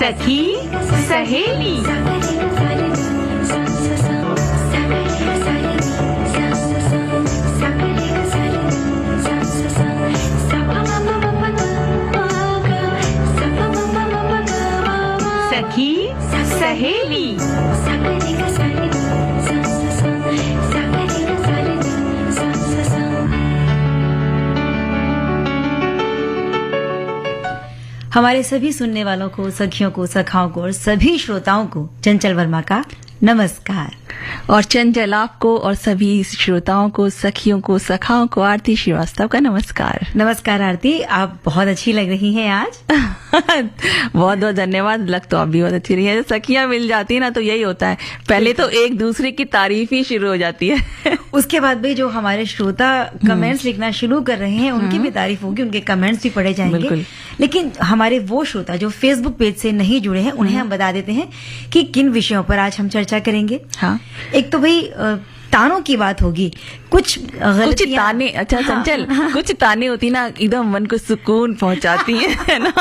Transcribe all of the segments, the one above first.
सखी सहेली। सखी सहेली। हमारे सभी सुनने वालों को, सखियों को, सखाओं को और सभी श्रोताओं को चंचल वर्मा का नमस्कार। और चंचल आपको और सभी श्रोताओं को, सखियों को, सखाओं को आरती श्रीवास्तव का नमस्कार। नमस्कार आरती, आप बहुत अच्छी लग रही हैं आज। बहुत बहुत धन्यवाद। लग तो आप भी बहुत अच्छी रही है। सखियां मिल जाती है ना तो यही होता है, पहले तो एक दूसरे की तारीफ ही शुरू हो जाती है। उसके बाद भी जो हमारे श्रोता कमेंट्स लिखना शुरू कर रहे हैं उनकी भी तारीफ होगी, उनके कमेंट्स भी पढ़े जाएंगे। लेकिन हमारे वो श्रोता जो फेसबुक पेज से नहीं जुड़े हैं उन्हें हम बता देते हैं कि किन विषयों पर आज हम चर्चा करेंगे। हाँ, एक तो भाई तानों की बात होगी, कुछ ताने। अच्छा चंचल, कुछ ताने होती ना एकदम मन को सुकून पहुंचाती है ना,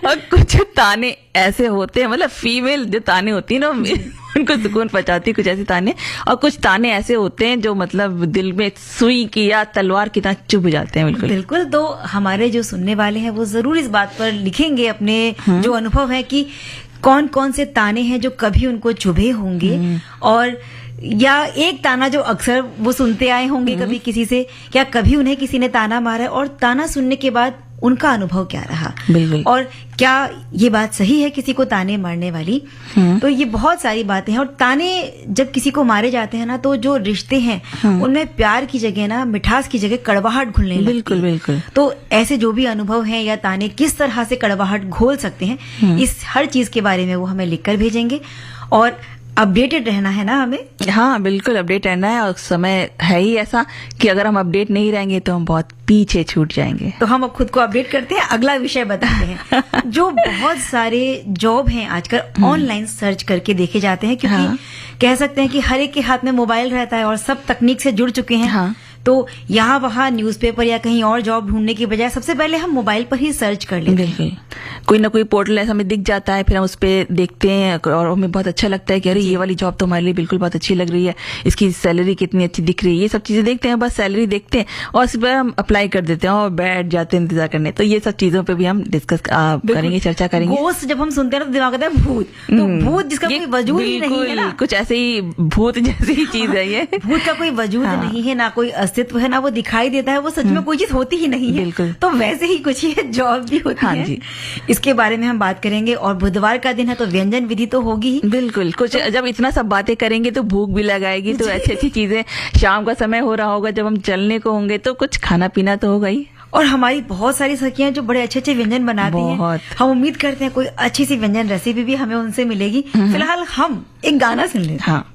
और कुछ ताने ऐसे होते हैं, मतलब फीमेल जो ताने होती है ना उनको सुकून पहुंचाती है, कुछ ऐसे ताने। और कुछ ताने ऐसे होते हैं जो मतलब दिल में सुई की या तलवार की तरह चुभ जाते हैं। बिल्कुल बिल्कुल। तो हमारे जो सुनने वाले हैं वो जरूर इस बात पर लिखेंगे अपने जो अनुभव है कि कौन कौन से ताने हैं जो कभी उनको चुभे होंगे, और या एक ताना जो अक्सर वो सुनते आए होंगे कभी किसी से, या कभी उन्हें किसी ने ताना मारा है और ताना सुनने के बाद उनका अनुभव क्या रहा। बिल्कुल। और क्या ये बात सही है किसी को ताने मारने वाली। तो ये बहुत सारी बातें हैं। और ताने जब किसी को मारे जाते हैं ना तो जो रिश्ते हैं उनमें प्यार की जगह ना मिठास की जगह कड़वाहट घुलने लगती है। बिल्कुल बिल्कुल। तो ऐसे जो भी अनुभव हैं या ताने किस तरह से कड़वाहट घोल सकते हैं, इस हर चीज के बारे में वो हमें लिखकर भेजेंगे। और अपडेटेड रहना है ना हमें। हाँ बिल्कुल, अपडेट रहना है। और समय है ही ऐसा कि अगर हम अपडेट नहीं रहेंगे तो हम बहुत पीछे छूट जाएंगे। तो हम अब खुद को अपडेट करते हैं, अगला विषय बताते हैं। जो बहुत सारे जॉब हैं आजकल ऑनलाइन सर्च करके देखे जाते हैं, क्योंकि कह सकते हैं कि हर एक के हाथ में मोबाइल रहता है और सब तकनीक से जुड़ चुके हैं। हाँ। तो यहाँ वहाँ न्यूज़पेपर या कहीं और जॉब ढूंढने की बजाय सबसे पहले हम मोबाइल पर ही सर्च कर लेते हैं। बिल्कुल, कोई ना कोई पोर्टल ऐसा हमें दिख जाता है, फिर हम उस पे देखते हैं और हमें बहुत अच्छा लगता है कि अरे ये वाली जॉब तो हमारे लिए बिल्कुल बहुत अच्छी लग रही है, इसकी सैलरी कितनी अच्छी दिख रही है। ये सब चीजें देखते हैं, बस सैलरी देखते हैं और इस पर हम अप्लाई कर देते हैं और बैठ जाते हैं इंतजार करने। तो ये सब चीजों पे भी हम डिस्कस करेंगे, चर्चा करेंगे। गोस्ट जब हम सुनते हैं तो दिमाग आता है भूत, तो भूत जिसका कोई वजूद ही नहीं है ना, कुछ ऐसे ही भूत जैसी ही चीज है ये। भूत का कोई वजूद नहीं है, ना कोई अस्तित्व है, ना वो दिखाई देता है, वो सच में कोई चीज होती ही नहीं है। बिल्कुल। तो वैसे ही कुछ ये जॉब भी होती है। जी। इसके बारे में हम बात करेंगे। और बुधवार का दिन है तो व्यंजन विधि तो होगी ही। बिल्कुल, कुछ जब इतना सब बातें करेंगे तो भूख भी लगाएगी, तो अच्छी अच्छी चीजें, शाम का समय हो रहा होगा जब हम चलने को होंगे तो कुछ खाना पीना तो होगा ही। और हमारी बहुत सारी सखियां जो बड़े अच्छे अच्छे व्यंजन बनाती हैं, हम उम्मीद करते हैं कोई अच्छी सी व्यंजन रेसिपी भी हमें उनसे मिलेगी। फिलहाल हम एक गाना सुन लेते हैं। हाँ।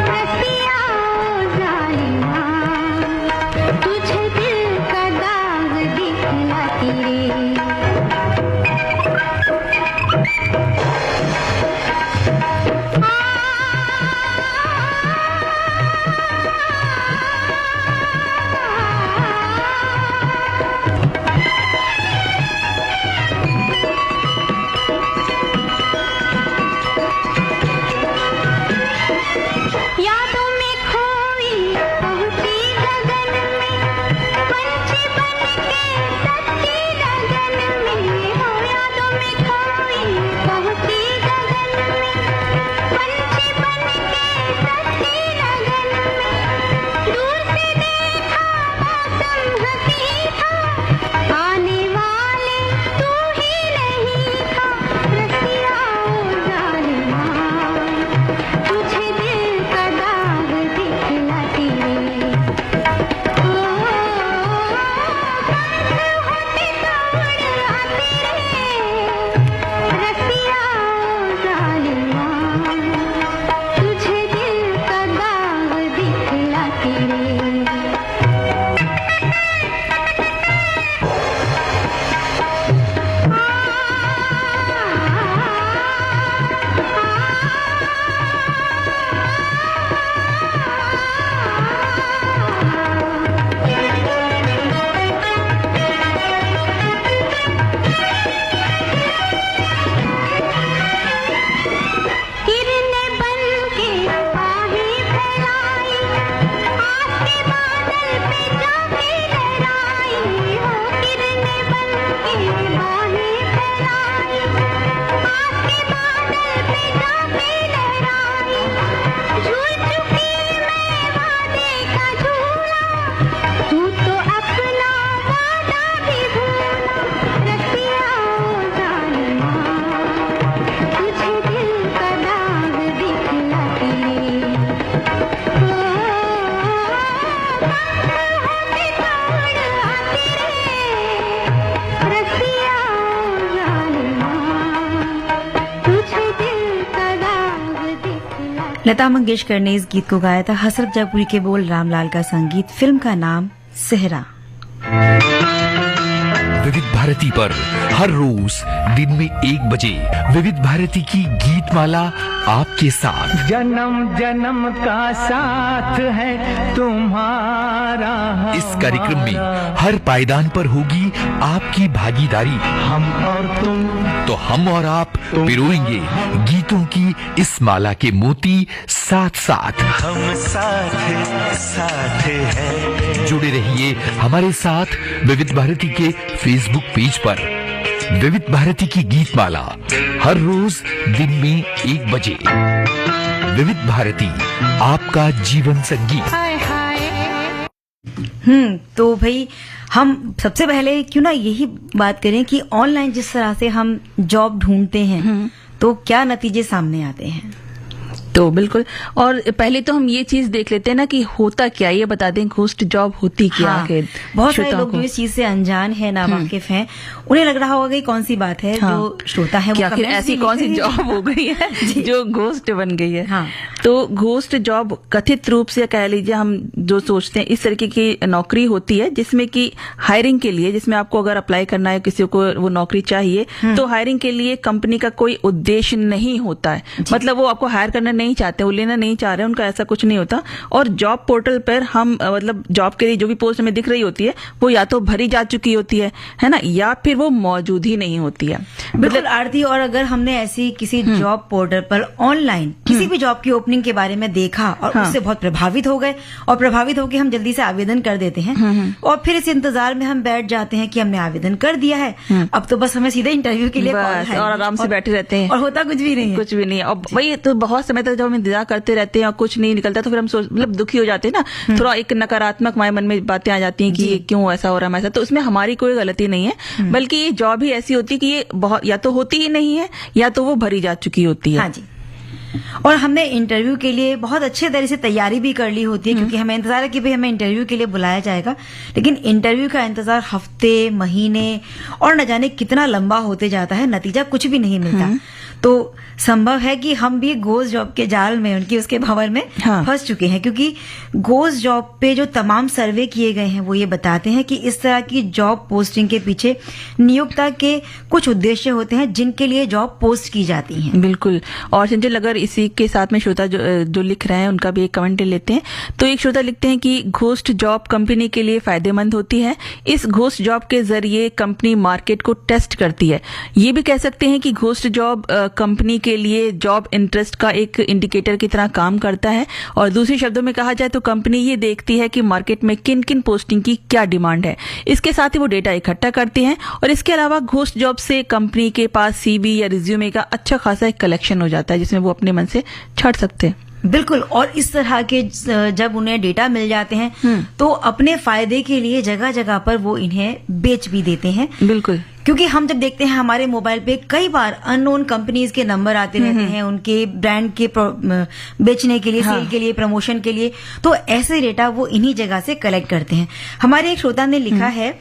रसिया लता मंगेशकर ने इस गीत को गाया था। हसरत जयपुरी के बोल, रामलाल का संगीत, फिल्म का नाम सेहरा। विविध भारती पर हर रोज दिन में 1 बजे विविध भारती की गीत माला आपके साथ। जन्म जन्म का साथ है तुम्हारा। इस कार्यक्रम में हर पायदान पर होगी आपकी भागीदारी। हम और तुम, तो हम और आप पिरोएंगे गीतों की इस माला के मोती साथ साथ। हम साथ हैं। जुड़े रहिए हमारे साथ विविध भारती के फेसबुक पेज पर। विविध भारती की गीत माला हर रोज दिन में 1 बजे। विविध भारती, आपका जीवन संगीत। तो भाई हम सबसे पहले क्यों ना यही बात करें कि ऑनलाइन जिस तरह से हम जॉब ढूंढते हैं तो क्या नतीजे सामने आते हैं। तो बिल्कुल, और पहले तो हम ये चीज देख लेते हैं ना कि होता क्या, ये बता दें घोस्ट जॉब होती क्या है। बहुत सारे लोग जो इस चीज से अनजान है, नावाकिफ हैं, उन्हें लग रहा होगा कि कौन सी बात है। जो श्रोता है क्या फिर ऐसी कौन सी जॉब हो गई है जो घोस्ट बन गई है। हाँ। तो घोस्ट जॉब कथित रूप से कह लीजिए हम जो सोचते हैं इस तरीके की नौकरी होती है जिसमें कि हायरिंग के लिए, जिसमें आपको अगर अप्लाई करना है, किसी को वो नौकरी चाहिए, तो हायरिंग के लिए कंपनी का कोई उद्देश्य नहीं होता है। मतलब वो आपको हायर करना नहीं चाहते, वो लेना नहीं चाह रहे, उनका ऐसा कुछ नहीं होता। और जॉब पोर्टल पर हम मतलब जॉब के लिए जो भी पोस्ट हमें दिख रही होती है वो या तो भरी जा चुकी होती है ना, या फिर वो मौजूद ही नहीं होती है। बिल्कुल आरती। और अगर हमने ऐसी किसी जॉब पोर्टल पर ऑनलाइन किसी भी जॉब की ओपनिंग के बारे में देखा और उससे बहुत प्रभावित हो गए, और प्रभावित होकर हम जल्दी से आवेदन कर देते हैं, और फिर इस इंतजार में हम बैठ जाते हैं कि हमने आवेदन कर दिया है, अब तो बस हमें सीधे इंटरव्यू के लिए कॉल है, और आराम से बैठे रहते हैं और होता कुछ भी नहीं है। कुछ भी नहीं है। और वही तो बहुत समय तक जब हम इंतजार करते रहते हैं और कुछ नहीं निकलता तो फिर हम मतलब दुखी हो जाते हैं ना, थोड़ा एक नकारात्मक हमारे मन में बातें आ जाती हैं कि ये क्यों ऐसा हो रहा है ऐसा। तो उसमें हमारी कोई गलती नहीं है, बल्कि ये जॉब ही ऐसी होती है कि ये बहुत या तो होती ही नहीं है या तो वो भरी जा चुकी होती है। हाँ जी। और हमने इंटरव्यू के लिए बहुत अच्छे तरह से तैयारी भी कर ली होती है, क्योंकि हमें इंतजार है कि भाई हमें इंटरव्यू के लिए बुलाया जाएगा, लेकिन इंटरव्यू का इंतजार हफ्ते, महीने और न जाने कितना लंबा होते जाता है, नतीजा कुछ भी नहीं मिलता। तो संभव है कि हम भी घोस्ट जॉब के जाल में, उनकी उसके भंवर में फंस चुके हैं, क्योंकि घोस्ट जॉब पे जो तमाम सर्वे किए गए हैं वो ये बताते हैं कि इस तरह की जॉब पोस्टिंग के पीछे नियोक्ता के कुछ उद्देश्य होते हैं जिनके लिए जॉब पोस्ट की जाती है। बिल्कुल। और चंचल, अगर इसी के साथ में श्रोता जो लिख रहे हैं उनका भी एक कमेंट लेते हैं। तो एक श्रोता लिखते हैं कि घोस्ट जॉब कंपनी के लिए फायदेमंद होती है। इस घोस्ट जॉब के जरिए कंपनी मार्केट को टेस्ट करती है। ये भी कह सकते हैं कि घोस्ट जॉब कंपनी के लिए जॉब इंटरेस्ट का एक इंडिकेटर की तरह काम करता है। और दूसरे शब्दों में कहा जाए तो कंपनी ये देखती है कि मार्केट में किन किन पोस्टिंग की क्या डिमांड है। इसके साथ ही वो डेटा इकट्ठा करते हैं, और इसके अलावा घोस्ट जॉब से कंपनी के पास सीवी या रिज्यूमे का अच्छा खासा एक कलेक्शन हो जाता है जिसमें वो अपने मन से छाड़ सकते हैं। बिल्कुल। और इस तरह के जब उन्हें डेटा मिल जाते हैं तो अपने फायदे के लिए जगह जगह पर वो इन्हें बेच भी देते हैं। बिल्कुल। क्योंकि हम जब देखते हैं हमारे मोबाइल पे कई बार अननोन कंपनीज के नंबर आते रहते हैं, उनके ब्रांड के बेचने के लिए, सेल के लिए, प्रमोशन के लिए, तो ऐसे डेटा वो इन्हीं जगह से कलेक्ट करते हैं। हमारे एक श्रोता ने लिखा है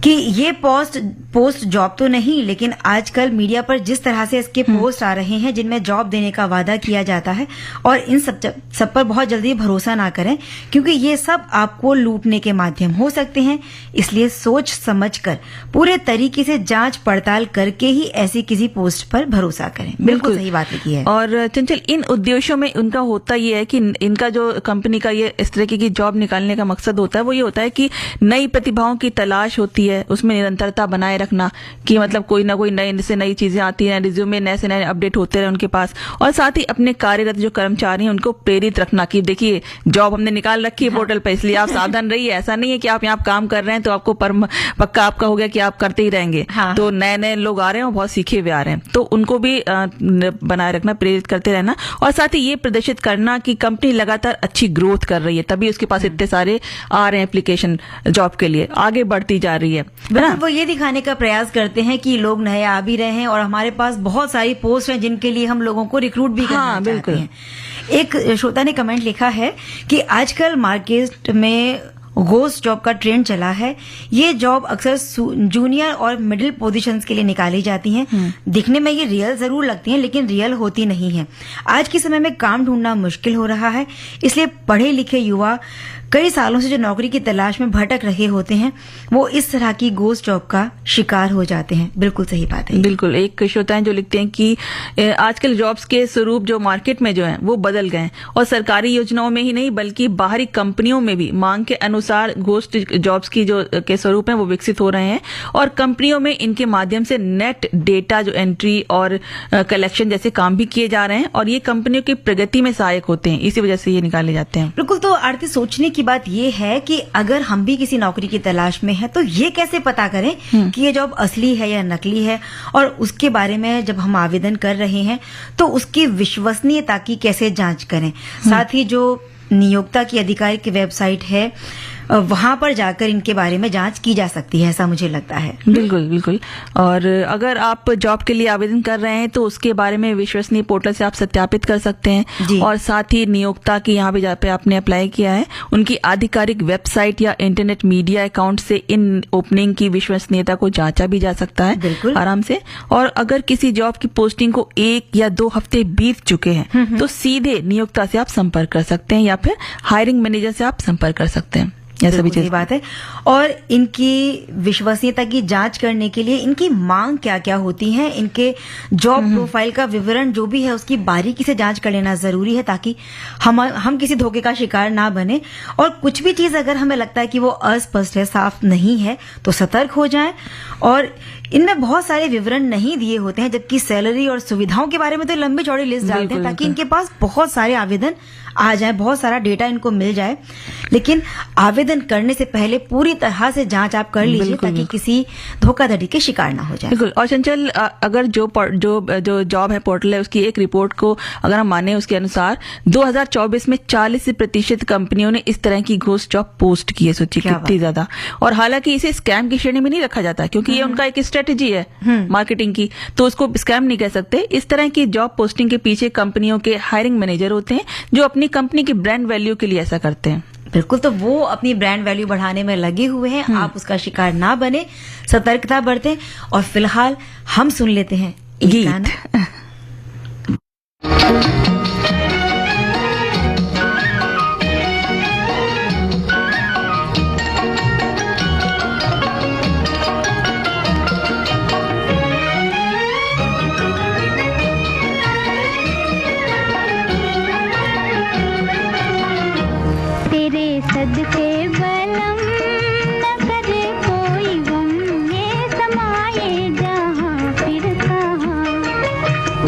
कि ये पोस्ट जॉब तो नहीं, लेकिन आजकल मीडिया पर जिस तरह से इसके पोस्ट आ रहे हैं जिनमें जॉब देने का वादा किया जाता है, और इन सब पर बहुत जल्दी भरोसा ना करें, क्योंकि ये सब आपको लूटने के माध्यम हो सकते हैं। इसलिए सोच समझकर पूरे तरीके से जांच पड़ताल करके ही ऐसी किसी पोस्ट पर भरोसा करें। बिल्कुल सही बात लिखी है। और चंचल, इन उद्देश्यों में उनका होता ये है कि इनका जो कंपनी का ये इस तरीके की जॉब निकालने का मकसद होता है वो ये होता है कि नई प्रतिभाओं की तलाश होती है, उसमें निरंतरता बनाए रखना, कि मतलब कोई ना कोई नई से नई चीजें आती हैं, रिज्यूमे नए से नए अपडेट होते रहे उनके पास, और साथ ही अपने कार्यरत जो कर्मचारी हैं उनको प्रेरित रखना कि देखिए जॉब हमने निकाल रखी है पोर्टल पे, इसलिए आप सावधान रहिए। ऐसा नहीं है कि आप यहाँ काम कर रहे हैं तो आपको पक्का आपका हो गया कि आप करते ही रहेंगे। तो नए नए लोग आ रहे हैं और बहुत सीखे हुए आ रहे हैं, तो उनको भी बनाए रखना, प्रेरित करते रहना, और साथ ही ये प्रदर्शित करना कि कंपनी लगातार अच्छी ग्रोथ कर रही है, तभी उसके पास इतने सारे आ रहे हैं एप्लीकेशन जॉब के लिए, आगे बढ़ती जा रही है। बिल्कुल। वो ये दिखाने का प्रयास करते हैं कि लोग नए आ भी रहे हैं और हमारे पास बहुत सारी पोस्ट हैं जिनके लिए हम लोगों को रिक्रूट भी करना चाहते हैं। एक श्रोता ने कमेंट लिखा है कि आजकल मार्केट में घोस्ट जॉब का ट्रेंड चला है। ये जॉब अक्सर जूनियर और मिडिल पोजीशंस के लिए निकाली जाती हैं। दिखने में ये रियल जरूर लगती हैं, लेकिन रियल होती नहीं है। आज के समय में काम ढूंढना मुश्किल हो रहा है, इसलिए पढ़े लिखे युवा कई सालों से जो नौकरी की तलाश में भटक रहे होते हैं, वो इस तरह की घोस्ट जॉब का शिकार हो जाते हैं। बिल्कुल सही बात है। बिल्कुल। एक श्रोता है जो लिखते हैं कि आजकल जॉब्स के स्वरूप जो मार्केट में जो है वो बदल गए हैं, और सरकारी योजनाओं में ही नहीं बल्कि बाहरी कंपनियों में भी मांग के अनुसार घोस्ट जॉब्स की जो के स्वरूप हैं वो विकसित हो रहे हैं, और कंपनियों में इनके माध्यम से नेट डेटा जो एंट्री और कलेक्शन जैसे काम भी किए जा रहे हैं, और ये कंपनियों की प्रगति में सहायक होते हैं। इसी वजह से ये निकाले जाते हैं। बिल्कुल। तो आरती, सोचने की बात ये है कि अगर हम भी किसी नौकरी की तलाश में हैं, तो ये कैसे पता करें कि ये जॉब असली है या नकली है, और उसके बारे में जब हम आवेदन कर रहे हैं तो उसकी विश्वसनीयता की कैसे जांच करें। साथ ही जो नियोक्ता की आधिकारिक वेबसाइट है, वहां पर जाकर इनके बारे में जांच की जा सकती है, ऐसा मुझे लगता है। बिल्कुल बिल्कुल। और अगर आप जॉब के लिए आवेदन कर रहे हैं तो उसके बारे में विश्वसनीय पोर्टल से आप सत्यापित कर सकते हैं, और साथ ही नियोक्ता की यहाँ पे जहाँ पे आपने अप्लाई किया है उनकी आधिकारिक वेबसाइट या इंटरनेट मीडिया अकाउंट से इन ओपनिंग की विश्वसनीयता को जांचा भी जा सकता है। बिल्कुल आराम से। और अगर किसी जॉब की पोस्टिंग को 1 या 2 हफ्ते बीत चुके हैं तो सीधे नियोक्ता से आप संपर्क कर सकते हैं, या फिर हायरिंग मैनेजर से आप संपर्क कर सकते हैं। यह सभी चीज बात है। और इनकी विश्वसनीयता की जांच करने के लिए इनकी मांग क्या क्या होती है, इनके जॉब प्रोफाइल का विवरण जो भी है उसकी बारीकी से जांच कर लेना जरूरी है, ताकि हम किसी धोखे का शिकार ना बने। और कुछ भी चीज अगर हमें लगता है कि वो अस्पष्ट है, साफ नहीं है, तो सतर्क हो जाएं। और इनमें बहुत सारे विवरण नहीं दिए होते हैं, जबकि सैलरी और सुविधाओं के बारे में तो लंबी चौड़ी लिस्ट डालते हैं, ताकि इनके पास बहुत सारे आवेदन आ जाए, बहुत सारा डेटा इनको मिल जाए। लेकिन आवेदन करने से पहले पूरी तरह से जांच आप कर लीजिए, ताकि किसी धोखाधड़ी के शिकार ना हो जाए। बिल्कुल। और चंचल, अगर जो जॉब है पोर्टल है उसकी एक रिपोर्ट को अगर हम माने, उसके अनुसार 2024 में 40% कंपनियों ने इस तरह की घोस्ट जॉब पोस्ट की है। सोचिए कितनी ज्यादा। और हालांकि इसे स्कैम की श्रेणी में नहीं रखा जाता, क्योंकि ये उनका एक स्ट्रेटेजी है मार्केटिंग की, तो उसको स्कैम नहीं कह सकते। इस तरह की जॉब पोस्टिंग के पीछे कंपनियों के हायरिंग मैनेजर होते हैं जो अपनी कंपनी की ब्रांड वैल्यू के लिए ऐसा करते हैं। बिल्कुल। तो वो अपनी ब्रांड वैल्यू बढ़ाने में लगे हुए हैं। आप उसका शिकार ना बने, सतर्कता बरतें। और फिलहाल हम सुन लेते हैं एक गाना। सदके बलम न करे कोई गम, ये समाये जहाँ फिर कहाँ।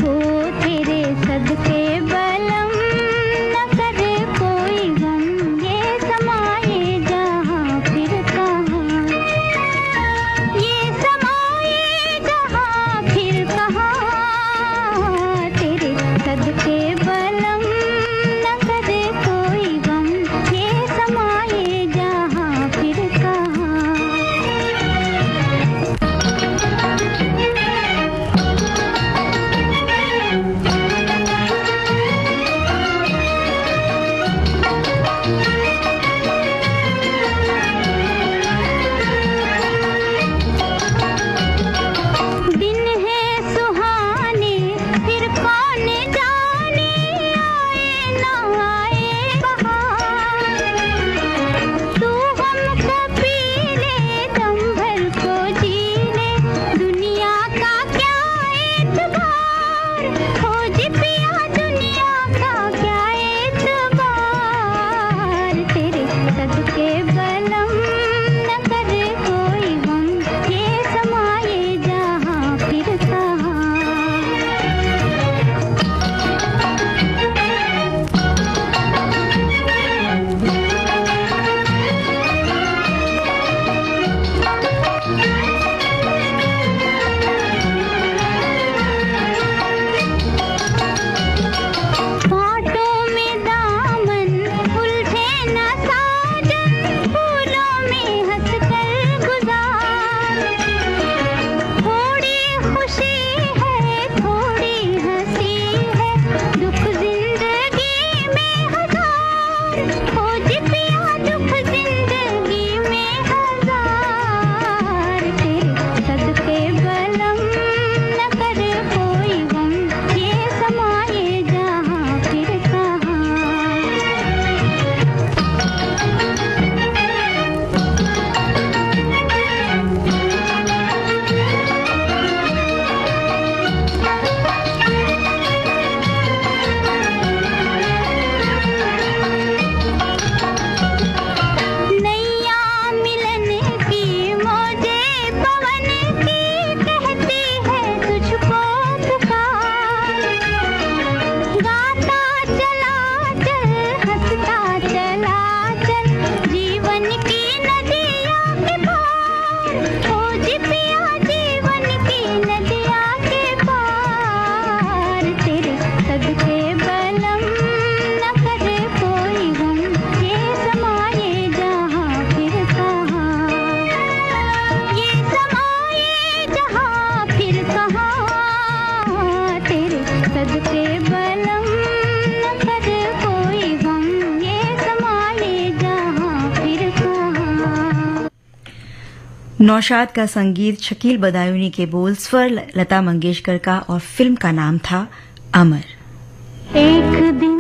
नौशाद का संगीत, शकील बदायूनी के बोल, स्वर लता मंगेशकर का, और फिल्म का नाम था अमर। एक दिन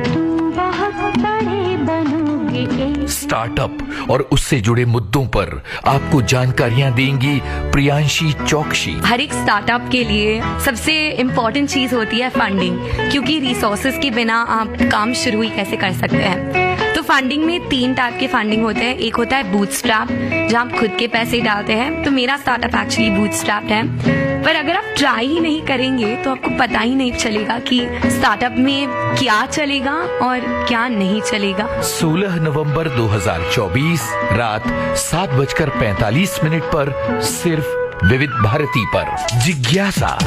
तुम बहुत बड़े बनोगे। स्टार्टअप और उससे जुड़े मुद्दों पर आपको जानकारियां देंगी प्रियांशी चौकसी। हर एक स्टार्टअप के लिए सबसे इम्पोर्टेंट चीज होती है फंडिंग, क्योंकि रिसोर्सेज के बिना आप काम शुरू ही कैसे कर सकते हैं। तो फंडिंग में 3 टाइप के फंडिंग होते हैं। एक होता है बूटस्ट्रैप, जहाँ आप खुद के पैसे डालते हैं। तो मेरा स्टार्टअप एक्चुअली बूटस्ट्रैप्ड है। पर अगर आप ट्राई ही नहीं करेंगे तो आपको पता ही नहीं चलेगा कि स्टार्टअप में क्या चलेगा और क्या नहीं चलेगा। 16 नवंबर 2024 रात 7:45 पर सिर्फ विविध भारती पर जिज्ञासा।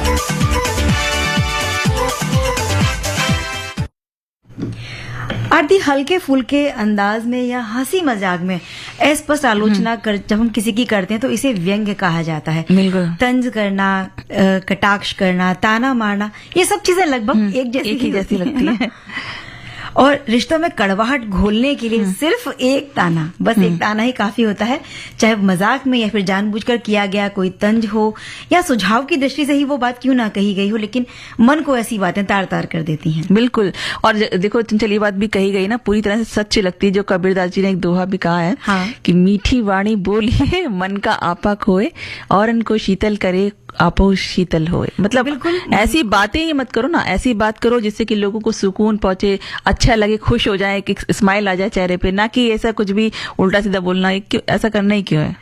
आरती, हल्के फुल्के अंदाज में या हंसी मजाक में अस्पष्ट आलोचना कर जब हम किसी की करते हैं तो इसे व्यंग्य कहा जाता है। बिल्कुल। तंज करना, कटाक्ष करना, ताना मारना, ये सब चीजें लगभग एक ही जैसी लगती है। और रिश्तों में कड़वाहट घोलने के लिए सिर्फ एक ताना, बस एक ताना ही काफी होता है, चाहे मजाक में या फिर जानबूझकर किया गया कोई तंज हो या सुझाव की दृष्टि से ही वो बात क्यों ना कही गई हो, लेकिन मन को ऐसी बातें तार तार कर देती हैं। बिल्कुल। और देखो चंचल, ये बात भी कही गई ना, पूरी तरह से सच्ची लगती है। जो कबीरदास जी ने एक दोहा भी कहा है, हाँ। कि मीठी वाणी बोलिए मन का आपा खोए, और इनको शीतल करे आपो शीतल होए। मतलब बिल्कुल। ऐसी बातें ही मत करो ना, ऐसी बात करो जिससे कि लोगों को सुकून पहुंचे, अच्छा लगे, खुश हो जाए, एक स्माइल आ जाए चेहरे पे, ना कि ऐसा कुछ भी उल्टा सीधा बोलना। ऐसा करना ही क्यों है।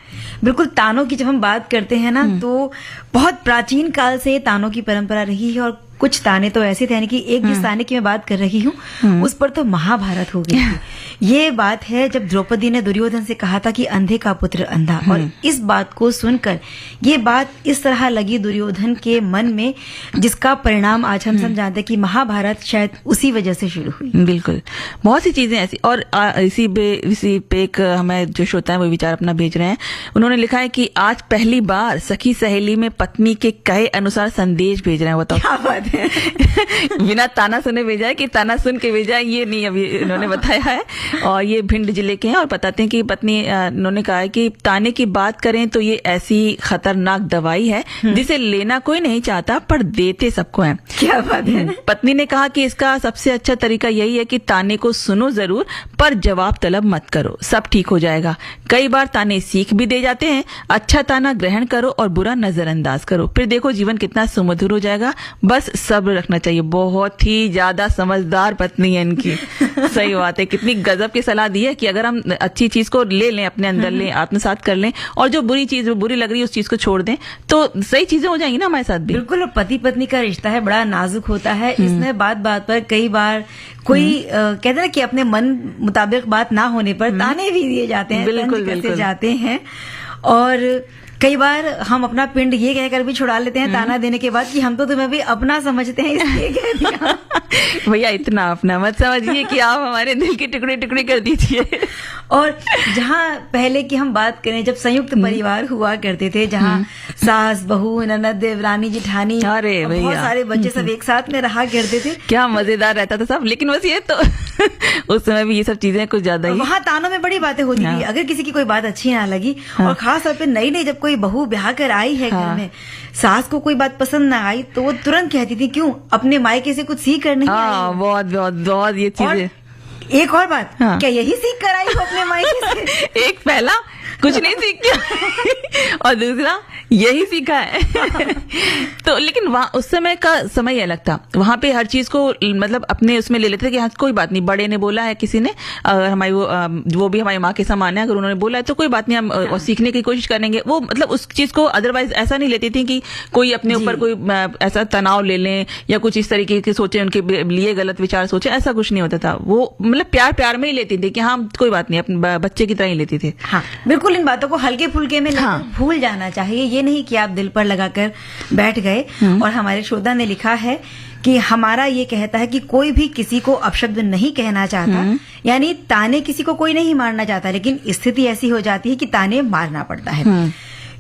बिल्कुल। तानों की जब हम बात करते हैं ना, तो बहुत प्राचीन काल से तानों की परंपरा रही है। और कुछ ताने तो ऐसे थे, यानी कि एक जिस ताने की मैं बात कर रही हूँ उस पर तो महाभारत हो गई थी। ये बात है जब द्रौपदी ने दुर्योधन से कहा था कि अंधे का पुत्र अंधा, और इस बात को सुनकर ये बात इस तरह लगी दुर्योधन के मन में, जिसका परिणाम आज हम सब जानते हैं कि महाभारत शायद उसी वजह से शुरू हुई। बिल्कुल। बहुत सी चीजें ऐसी। और इसी पे एक हमें जो श्रोता है वो विचार अपना भेज रहे हैं। उन्होंने लिखा है कि आज पहली बार सखी सहेली में पत्नी के कहे अनुसार संदेश भेज रहे हैं। बताओ क्या बात है। बिना ताना सुने भेजा है कि ताना सुन के भेजा है, ये नहीं अभी इन्होंने बताया है। और ये भिंड जिले के हैं और बताते हैं कि पत्नी, इन्होंने कहा है कि ताने की बात करें तो ये ऐसी खतरनाक दवाई है जिसे लेना कोई नहीं चाहता पर देते सबको है। क्या बात है। पत्नी ने कहा कि इसका सबसे अच्छा तरीका यही है कि ताने को सुनो जरूर पर जवाब तलब मत करो, सब ठीक हो जाएगा। कई बार ताने सीख भी दे जाते हैं। अच्छा ताना ग्रहण करो और बुरा नजरअंदाज करो, फिर देखो जीवन कितना सुमधुर हो जाएगा। बस सब्र रखना चाहिए। बहुत ही ज्यादा समझदार पत्नी है इनकी। सही बात है। कितनी गजब की सलाह दी है कि अगर हम अच्छी चीज को ले लें, अपने अंदर लें, आत्मसात कर लें, और जो बुरी चीज बुरी लग रही है उस चीज को छोड़ दें, तो सही चीजें हो जाएंगी ना हमारे साथ भी। बिल्कुल। पति पत्नी का रिश्ता है, बड़ा नाजुक होता है। इसमें बात बात पर कई बार कोई कहते हैं ना कि अपने मन मुताबिक बात ना होने पर ताने भी दिए जाते हैं, बिल्कुल, तंज कसे जाते हैं। और कई बार हम अपना पिंड ये कहकर भी छुड़ा लेते हैं ताना देने के बाद कि हम तो तुम्हें भी अपना समझते हैं, इसलिए कह दिया। भैया इतना अपना मत समझिए कि आप हमारे दिल के टुकड़े टुकड़े कर दीजिए। और जहाँ पहले की हम बात करें, जब संयुक्त परिवार हुआ करते थे, जहाँ सास बहू ननद देवरानी जिठानी अरे भैया, बहुत सारे बच्चे सब एक साथ में रहा करते थे, क्या मजेदार रहता था सब। लेकिन बस ये तो उस समय भी ये सब चीजें कुछ ज्यादा ही। वहाँ तानों में बड़ी बातें होती थी। अगर किसी की कोई बात अच्छी ना लगी, और खास तौर पे नई नई जब कोई बहू ब्याह कर आई है घर में, सास को कोई बात पसंद ना आई तो वो तुरंत कहती थी, क्यों अपने मायके से कुछ सीख कर नहीं आई? बहुत बहुत बहुत ये चीजें। एक और बात, क्या यही सीख कर आई हो अपने मायके से? एक पहला कुछ नहीं सीख किया और दूसरा यही सीखा है। तो लेकिन वहाँ उस समय का समय अलग था। वहां पे हर चीज को मतलब अपने उसमें ले लेते थे कि हाँ कोई बात नहीं, बड़े ने बोला है, किसी ने हमारी वो भी हमारी माँ के समान है, अगर उन्होंने बोला है तो कोई बात नहीं, हम सीखने की कोशिश करेंगे। वो मतलब उस चीज को अदरवाइज ऐसा नहीं लेती थी कि कोई अपने ऊपर कोई ऐसा तनाव ले लें या कुछ इस तरीके के सोचे, उनके लिए गलत विचार सोचे, ऐसा कुछ नहीं होता था। वो मतलब प्यार प्यार में ही लेती थी कि हाँ कोई बात नहीं, अपने बच्चे की तरह ही लेती थी। हाँ बिल्कुल। इन बातों को हल्के फुल्के में भूल जाना चाहिए, ये नहीं कि आप दिल पर लगाकर बैठ गए। और हमारे श्रोता ने लिखा है कि हमारा ये कहता है कि कोई भी किसी को अपशब्द नहीं कहना चाहता, यानी ताने किसी को कोई नहीं मारना चाहता, लेकिन स्थिति ऐसी हो जाती है कि ताने मारना पड़ता है।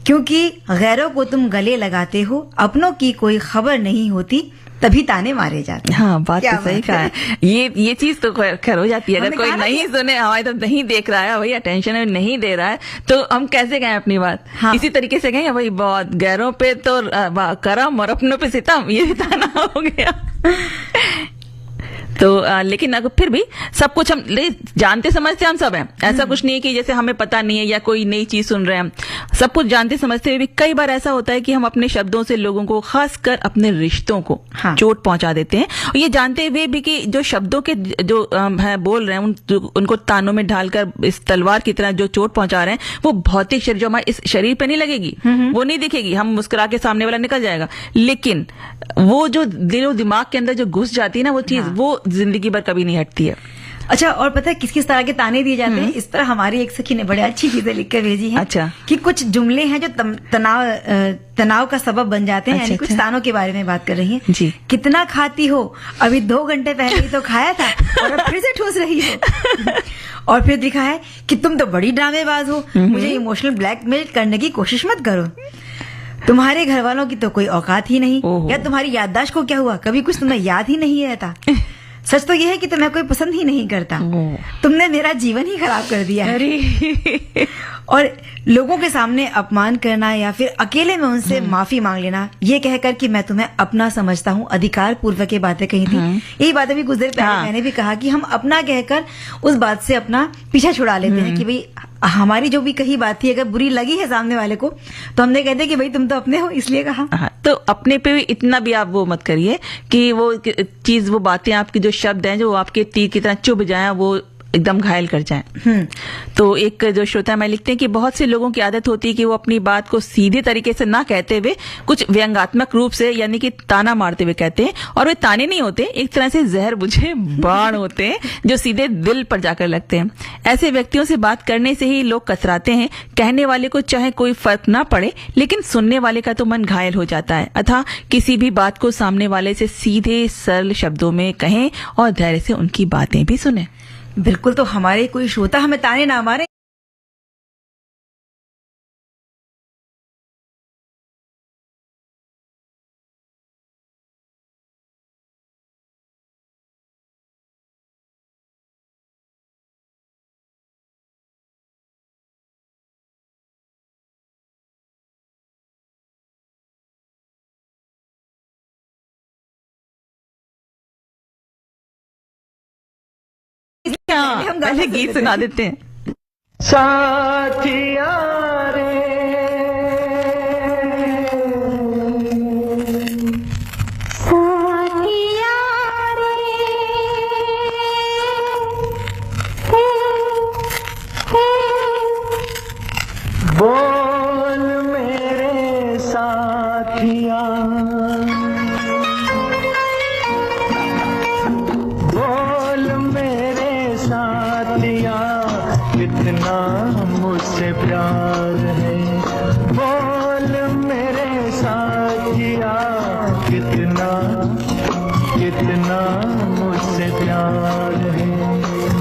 क्योंकि गैरों को तुम गले लगाते हो, अपनों की कोई खबर नहीं होती, तभी ताने मारे जाते हैं। हाँ, बात क्या तो सही बात कहा है? है। ये चीज तो खैर हो जाती है। अगर हमने कोई कहा ना नहीं सुने, हमारी तरफ नहीं देख रहा है, भैया टेंशन है, नहीं दे रहा है, तो हम कैसे कहें अपनी बात? हाँ। इसी तरीके से कहें भाई बहुत गैरों पे तो करम और अपनों पे सितम, ये भी ताना हो गया। तो लेकिन अगर फिर भी सब कुछ हम जानते समझते हम सब हैं, ऐसा कुछ नहीं है कि जैसे हमें पता नहीं है या कोई नई चीज सुन रहे हैं। सब कुछ जानते समझते हुए भी कई बार ऐसा होता है कि हम अपने शब्दों से लोगों को, खासकर अपने रिश्तों को चोट पहुंचा देते हैं, और ये जानते हुए भी कि जो शब्दों के जो है बोल रहे हैं उनको तानों में ढालकर इस तलवार की तरह जो चोट पहुंचा रहे हैं, वो भौतिक शरीर जो हमारे इस शरीर पे नहीं लगेगी, वो नहीं दिखेगी, हम मुस्कुरा के सामने वाला निकल जाएगा, लेकिन वो जो दिलो दिमाग के अंदर जो घुस जाती है ना वो चीज, वो जिंदगी भर कभी नहीं हटती है। अच्छा, और पता है किस किस तरह के ताने दिए जाते हैं? इस तरह हमारी एक सखी ने बड़ी अच्छी चीजें लिख कर भेजी हैं। अच्छा। कि कुछ जुमले हैं जो तनाव का सबब बन जाते हैं। अच्छा, यानी कुछ अच्छा। तानों के बारे में बात कर रही हैं। जी। कितना खाती हो, अभी 2 घंटे पहले ही तो खाया था और अब फिर से ठूस रही हो। और फिर लिखा है कि तुम तो बड़ी ड्रामेबाज हो, मुझे इमोशनल ब्लैकमेल करने की कोशिश मत करो, तुम्हारे घर वालों की तो कोई औकात ही नहीं, या तुम्हारी याददाश्त को क्या हुआ, कभी कुछ तुम्हें याद ही नहीं रहता, सच तो यह है कि तुम्हें कोई पसंद ही नहीं करता, तुमने मेरा जीवन ही खराब कर दिया है। और लोगों के सामने अपमान करना या फिर अकेले में उनसे माफी मांग लेना, ये कहकर कि मैं तुम्हें अपना समझता हूँ, अधिकार पूर्वक ये बातें कही थी। यही बातें भी गुजरे पहले मैंने भी कहा कि हम अपना कहकर उस बात से अपना पीछा छुड़ा लेते हैं कि भाई हमारी जो भी कही बात थी अगर बुरी लगी है सामने वाले को, तो हमने कहते कि भाई तुम तो अपने हो इसलिए कहा। तो अपने पे भी इतना भी आप वो मत करिए कि वो चीज, वो बातें, आपकी जो शब्द हैं जो आपके तीर की तरह चुभ जाए, वो एकदम घायल कर जाए। तो एक जो श्रोता मैं लिखते हैं कि बहुत से लोगों की आदत होती है कि वो अपनी बात को सीधे तरीके से ना कहते हुए कुछ व्यंग्यात्मक रूप से, यानी कि ताना मारते हुए कहते हैं, और वे ताने नहीं होते, एक तरह से जहर बुझे बाण होते हैं जो सीधे दिल पर जाकर लगते हैं। ऐसे व्यक्तियों से बात करने से ही लोग कतराते हैं। कहने वाले को चाहे कोई फर्क ना पड़े, लेकिन सुनने वाले का तो मन घायल हो जाता है। अतः किसी भी बात को सामने वाले से सीधे सरल शब्दों में कहें और धैर्य से उनकी बातें भी सुने। बिल्कुल, तो हमारे कोई श्रोता हमें ताने ना मारे। हाँ, पहले गीत सुना देते हैं। साथिया रे साथिया बोल मेरे साथिया, बोल मेरे साथिया, कितना मुझसे प्यार है, बोल मेरे साथिया, कितना कितना मुझसे प्यार है।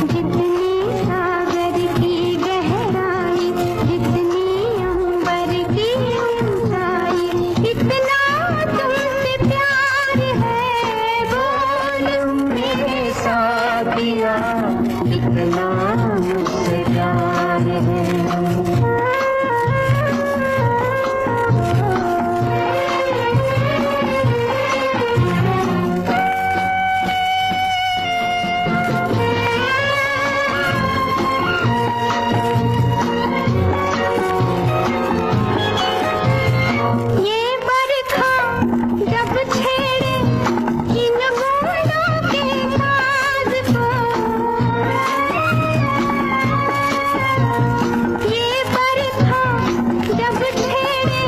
जितनी सागर की गहराई, जितनी अंबर की ऊंचाई, इतना तुमसे प्यार है, बोल मेरे साथिया, कितना मुझसे प्यार है। ये बरखा जब छेड़े इन बूंदों के साज को, ये बरखा जब छेड़े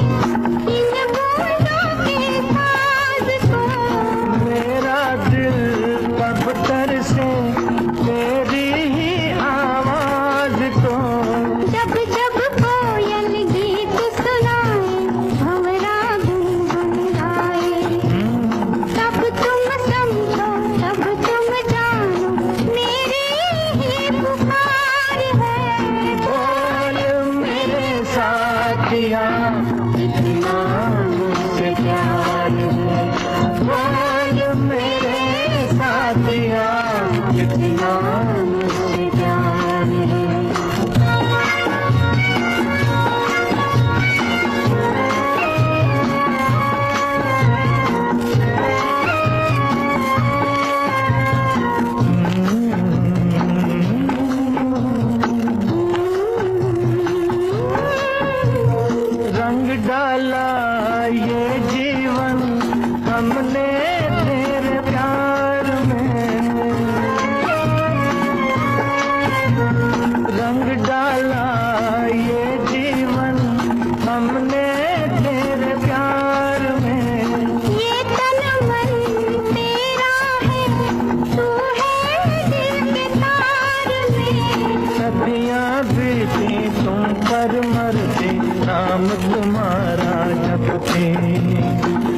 इन बूंदों के साज को, मेरा दिल कब तरसे तेरी ही आवाज को, जब जब कोयल गीत सुनाए, भंवरा गुनगुनाए, तब तुम समझो, तब तुम जानो, मेरी ही पुकार है, बोल मेरे साथिया, कितना मुझसे प्यार है, बोल डाला ये जीवन हमने तेरे प्यार में, रंग डाला ये जीवन हमने तेरे प्यार में। ये तन मन तेरा है, तू है दिल के तार में। सदियां बीती तुम पर मरते, नाम तुम्हारा जपते।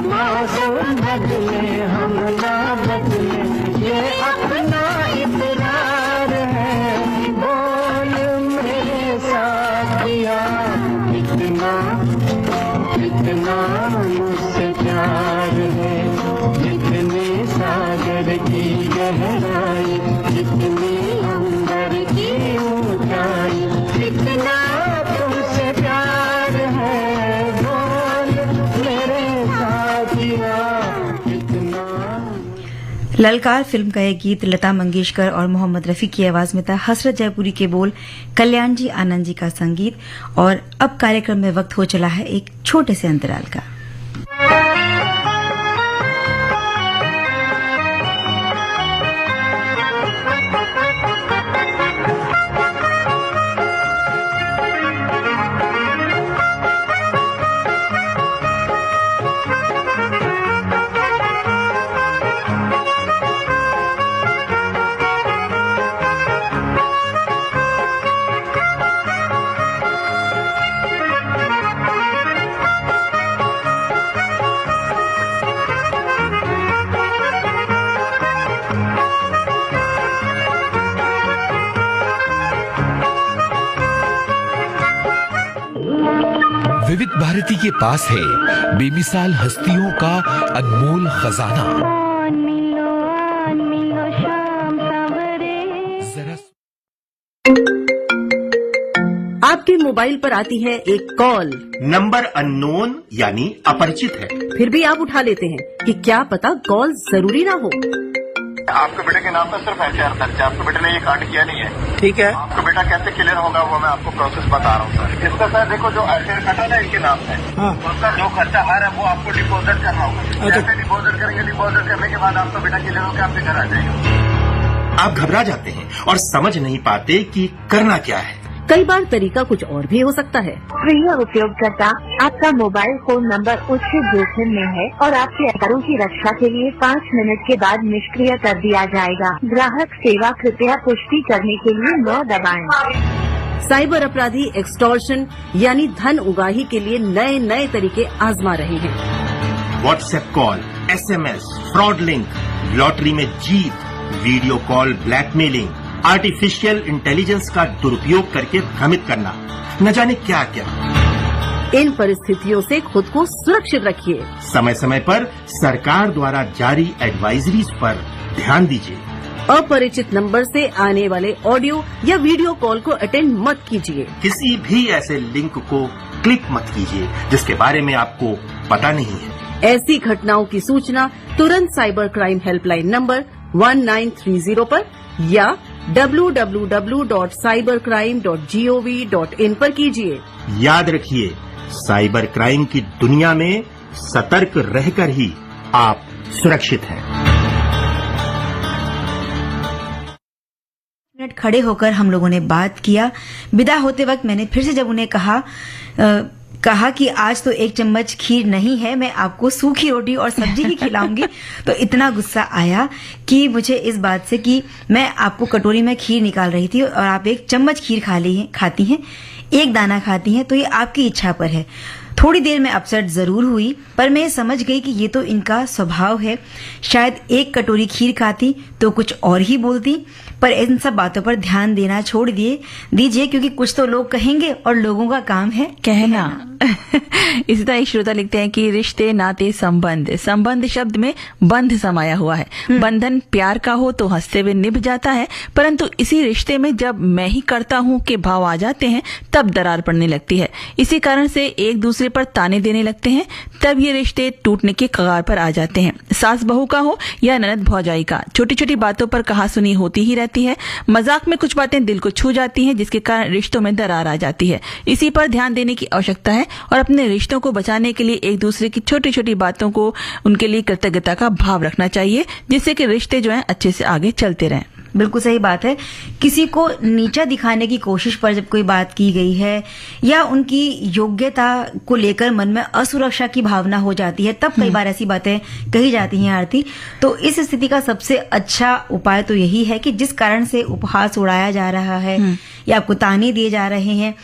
मौसम बदले हम ना बदले, ये अपना इकरार है। बोल मेरे साथिया, इतना इतना मुझसे प्यार है। जितने सागर की गहराई, जितनी अंबर की ऊंचाई, इतना तुमसे प्यार है। बोल मेरे साथिया, इतना। ललकार फिल्म का ये गीत लता मंगेशकर और मोहम्मद रफी की आवाज में था। हसरत जयपुरी के बोल, कल्याण जी आनंद जी का संगीत। और अब कार्यक्रम में वक्त हो चला है एक छोटे से अंतराल का। विविध भारती के पास है बेमिसाल हस्तियों का अनमोल खजाना। जरा आपके मोबाइल पर आती है एक कॉल, नंबर अननोन यानी अपरिचित है, फिर भी आप उठा लेते हैं कि क्या पता कॉल जरूरी ना हो। आपके बेटे के नाम पर सिर्फ एफआईआर दर्ज है, आपके बेटे ने ये कांड किया नहीं है। ठीक है, आपका बेटा कैसे क्लियर होगा वो मैं आपको प्रोसेस बता रहा हूँ सर। इसका सर देखो जो एफआईआर कटा ना इनके नाम से, उसका जो खर्चा आ रहा है वो आपको डिपोजिट करना होगा। जैसे डिपोजिट करेंगे, डिपोजिट करने के बाद आपका बेटा क्लियर होकर आपके घर आ जाएगा। आप घबरा जाते हैं और समझ नहीं पाते कि करना क्या है। कई बार तरीका कुछ और भी हो सकता है। प्रिय उपयोगकर्ता, आपका मोबाइल फोन नंबर उच्च जोखिम में है और आपके आधारों की रक्षा के लिए 5 मिनट के बाद निष्क्रिय कर दिया जाएगा। ग्राहक सेवा कृपया पुष्टि करने के लिए 9 दबाएं। साइबर अपराधी एक्सटॉर्शन यानी धन उगाही के लिए नए नए तरीके आजमा रहे हैं। WhatsApp call, SMS, fraud link, lottery में जीत, video call blackmailing, artificial intelligence का दुरुपयोग करके भ्रमित करना, न जाने क्या क्या। इन परिस्थितियों से खुद को सुरक्षित रखिए। समय समय पर सरकार द्वारा जारी एडवाइजरीज पर ध्यान दीजिए। अपरिचित नंबर से आने वाले ऑडियो या वीडियो कॉल को अटेंड मत कीजिए। किसी भी ऐसे लिंक को क्लिक मत कीजिए जिसके बारे में आपको पता नहीं है। ऐसी घटनाओं की सूचना तुरंत साइबर क्राइम हेल्पलाइन नंबर 1930 पर या www.cybercrime.gov.in पर कीजिए। याद रखिए, साइबर क्राइम की दुनिया में सतर्क रहकर ही आप सुरक्षित हैं। मिनट खड़े होकर हम लोगों ने बात किया। विदा होते वक्त मैंने फिर से जब उन्हें कहा कि आज तो 1 चम्मच खीर नहीं है, मैं आपको सूखी रोटी और सब्जी ही खिलाऊंगी, तो इतना गुस्सा आया कि मुझे इस बात से कि मैं आपको कटोरी में खीर निकाल रही थी और आप 1 चम्मच खीर खाती हैं, 1 दाना खाती हैं, तो ये आपकी इच्छा पर है। थोड़ी देर में अपसेट जरूर हुई, पर मैं समझ गई कि ये तो इनका स्वभाव है। शायद 1 कटोरी खीर खाती तो कुछ और ही बोलती, पर इन सब बातों पर ध्यान देना छोड़ दीजिए क्योंकि कुछ तो लोग कहेंगे और लोगों का काम है कहना। इसी तरह एक श्रोता लिखते हैं कि रिश्ते, नाते, संबंध शब्द में बंध समाया हुआ है। बंधन प्यार का हो तो हंसते हुए निभ जाता है, परंतु इसी रिश्ते में जब मैं ही करता हूँ के भाव आ जाते हैं तब दरार पड़ने लगती है। इसी कारण से एक दूसरे पर ताने देने लगते हैं, तब ये रिश्ते टूटने के कगार पर आ जाते हैं। सास बहू का हो या ननद भौजाई का, छोटी छोटी बातों पर कहासुनी होती ही रहती है। मजाक में कुछ बातें दिल को छू जाती हैं, जिसके कारण रिश्तों में दरार आ जाती है। इसी पर ध्यान देने की आवश्यकता है और अपने रिश्तों को बचाने के लिए एक दूसरे की छोटी छोटी बातों को, उनके लिए कृतज्ञता का भाव रखना चाहिए, जिससे कि रिश्ते जो हैं अच्छे से आगे चलते रहें। बिल्कुल सही बात है। किसी को नीचा दिखाने की कोशिश पर जब कोई बात की गई है या उनकी योग्यता को लेकर मन में असुरक्षा की भावना हो जाती है, तब कई बार ऐसी बातें कही जाती हैं आरती। तो इस स्थिति का सबसे अच्छा उपाय तो यही है कि जिस कारण से उपहास उड़ाया जा रहा है या आपको ताने दिए जा रहे हैं,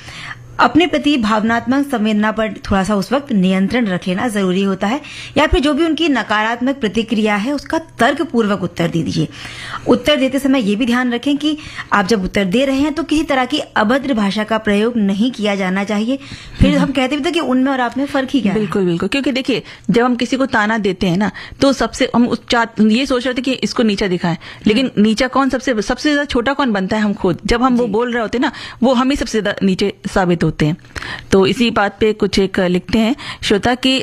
अपने प्रति भावनात्मक संवेदना पर थोड़ा सा उस वक्त नियंत्रण रख लेना जरूरी होता है, या फिर जो भी उनकी नकारात्मक प्रतिक्रिया है उसका तर्कपूर्वक उत्तर दे दीजिए। उत्तर देते समय ये भी ध्यान रखें कि आप जब उत्तर दे रहे हैं तो किसी तरह की अभद्र भाषा का प्रयोग नहीं किया जाना चाहिए। फिर हम कहते भी थे कि उनमें और आप में फर्क ही क्या है। बिल्कुल बिल्कुल, क्योंकि देखिए जब हम किसी को ताना देते हैं ना, तो सबसे हम ये सोच रहे थे कि इसको नीचा दिखाएं, लेकिन नीचा कौन सबसे ज्यादा छोटा कौन बनता है? हम खुद। जब हम वो बोल रहे होते हैं ना, वो हम ही सबसे ज्यादा नीचे साबित होते हैं। तो इसी बात पे कुछ एक लिखते हैं श्रोता कि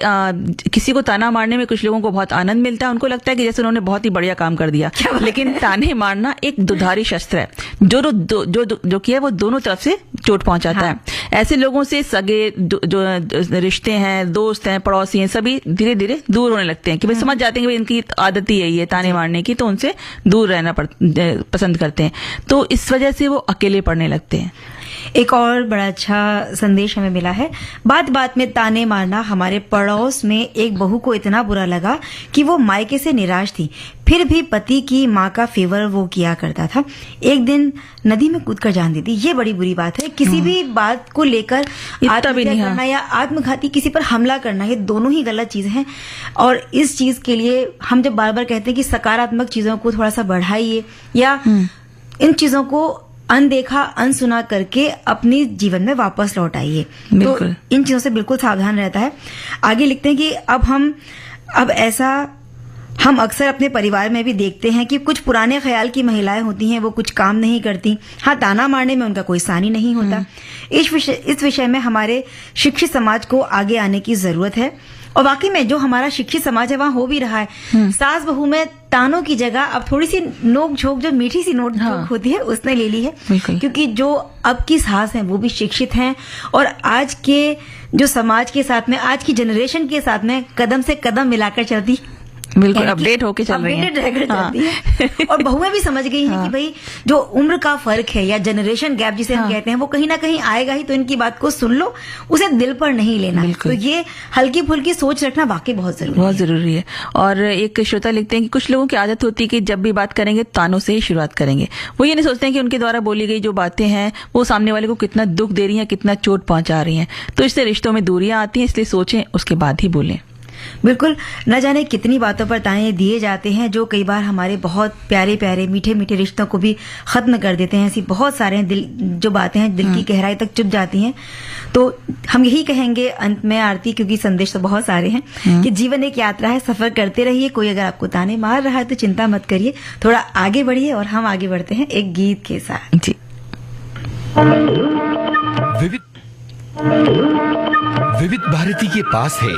किसी को ताना मारने में कुछ लोगों को बहुत आनंद मिलता है, उनको लगता है कि जैसे उन्होंने बहुत ही बढ़िया काम कर दिया। लेकिन ताने मारना एक दुधारी शस्त्र है, जो किया वो दोनों तरफ से चोट पहुंचाता है। ऐसे लोगों से सगे जो रिश्ते हैं, दोस्त हैं, पड़ोसी हैं, सभी धीरे धीरे दूर होने लगते हैं कि भाई समझ जाते हैं कि इनकी आदत ही यही है ताने मारने की, तो उनसे दूर रहना पसंद करते हैं। तो इस वजह से वो अकेले पड़ने लगते हैं। एक और बड़ा अच्छा संदेश हमें मिला है। बात बात में ताने मारना। हमारे पड़ोस में एक बहू को इतना बुरा लगा कि वो मायके से निराश थी, फिर भी पति की माँ का फेवर वो किया करता था। एक दिन नदी में कूदकर जान दी थी। ये बड़ी बुरी बात है। किसी भी बात को लेकर आत्महत्या करना या आत्मघाती किसी पर हमला करना, ये दोनों ही गलत चीजें हैं। और इस चीज के लिए हम जब बार बार कहते हैं कि सकारात्मक चीजों को थोड़ा सा बढ़ाइए या इन चीजों को अनदेखा अनसुना करके अपनी जीवन में वापस लौट आइए। तो इन चीजों से बिल्कुल सावधान रहता है। आगे लिखते हैं कि अब ऐसा हम अक्सर अपने परिवार में भी देखते हैं कि कुछ पुराने ख्याल की महिलाएं होती हैं, वो कुछ काम नहीं करती। हाँ, ताना मारने में उनका कोई सानी नहीं होता। इस विषय में हमारे शिक्षित समाज को आगे आने की जरूरत है। और वाकई में जो हमारा शिक्षित समाज है वहां हो भी रहा है। सास बहू में तानों की जगह अब थोड़ी सी नोक झोंक, जो मीठी सी नोक झोंक होती है, उसने ले ली है। क्योंकि जो अब की सास हैं वो भी शिक्षित हैं और आज के जो समाज के साथ में, आज की जनरेशन के साथ में कदम से कदम मिलाकर चलती, बिल्कुल अपडेट होके चल रही है। चलती है। और बहुएं भी समझ गई हैं कि भाई जो उम्र का फर्क है या जनरेशन गैप जिसे हम कहते हैं, वो कहीं ना कहीं आएगा ही। तो इनकी बात को सुन लो, उसे दिल पर नहीं लेना। तो ये हल्की फुल्की सोच रखना वाकई बहुत जरूरी है। और एक श्रोता लिखते हैं कि कुछ लोगों की आदत होती है कि जब भी बात करेंगे तानों से ही शुरुआत करेंगे। वो ये नहीं सोचते हैं कि उनके द्वारा बोली गई जो बातें हैं वो सामने वाले को कितना दुख दे रही हैं, कितना चोट पहुंचा रही हैं। तो इससे रिश्तों में दूरियां आती हैं, इसलिए सोचें उसके बाद ही बोलें। बिल्कुल। न जाने कितनी बातों पर ताने दिए जाते हैं जो कई बार हमारे बहुत प्यारे प्यारे मीठे मीठे रिश्तों को भी खत्म कर देते हैं। ऐसी बहुत सारे जो बातें हैं दिल की गहराई तक चुभ जाती हैं। तो हम यही कहेंगे अंत में आरती, क्योंकि संदेश तो बहुत सारे हैं, कि जीवन एक यात्रा है, सफर करते रहिए। कोई अगर आपको ताने मार रहा है तो चिंता मत करिए, थोड़ा आगे बढ़िए। और हम आगे बढ़ते हैं एक गीत के साथ। जी। विविध भारती के पास है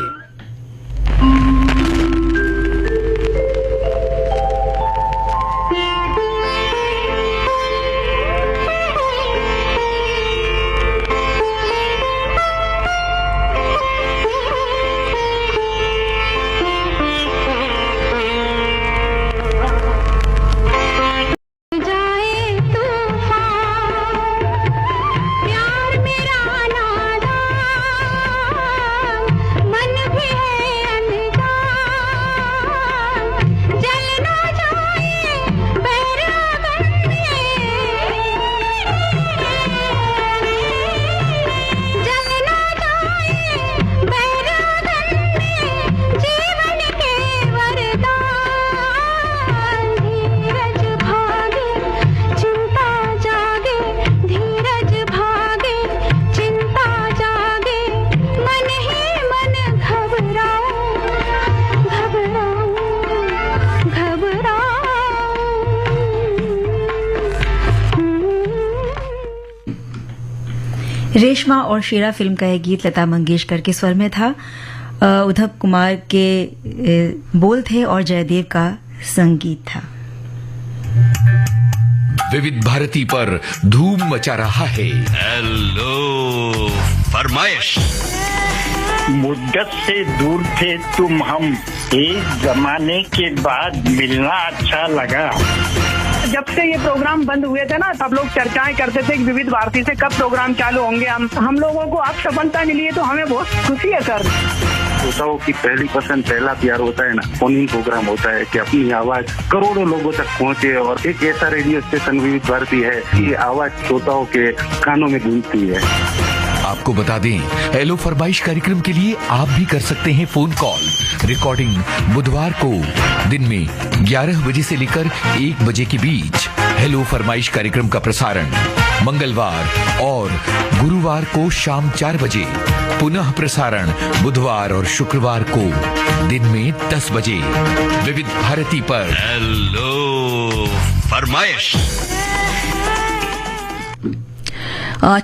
रेशमा और शेरा फिल्म का यह गीत लता मंगेशकर के स्वर में था। उद्धव कुमार के बोल थे और जयदेव का संगीत था। विविध भारती पर धूम मचा रहा है हेलो फरमाइश। मुद्दत से दूर थे तुम हम, एक जमाने के बाद मिलना अच्छा लगा। जब से ये प्रोग्राम बंद हुए थे ना, सब लोग चर्चाएं करते थे कि विविध भारती से कब प्रोग्राम चालू होंगे। हम लोगों को अब सफलता मिली है तो हमें बहुत खुशी है सर। श्रोताओं की पहली पसंद, पहला प्यार होता है ना, फोन इन प्रोग्राम होता है कि अपनी आवाज करोड़ों लोगों तक पहुंचे। और एक ऐसा रेडियो स्टेशन विविध भारती है कि आवाज श्रोताओं के कानों में गूंजती है। आपको बता दें, हेलो फरमाइश कार्यक्रम के लिए आप भी कर सकते हैं फोन कॉल। रिकॉर्डिंग बुधवार को दिन में 11 बजे से लेकर 1 बजे के बीच। हेलो फरमाइश कार्यक्रम का प्रसारण मंगलवार और गुरुवार को शाम 4 बजे। पुनः प्रसारण बुधवार और शुक्रवार को दिन में 10 बजे विविध भारती पर। हेलो फरमाइश।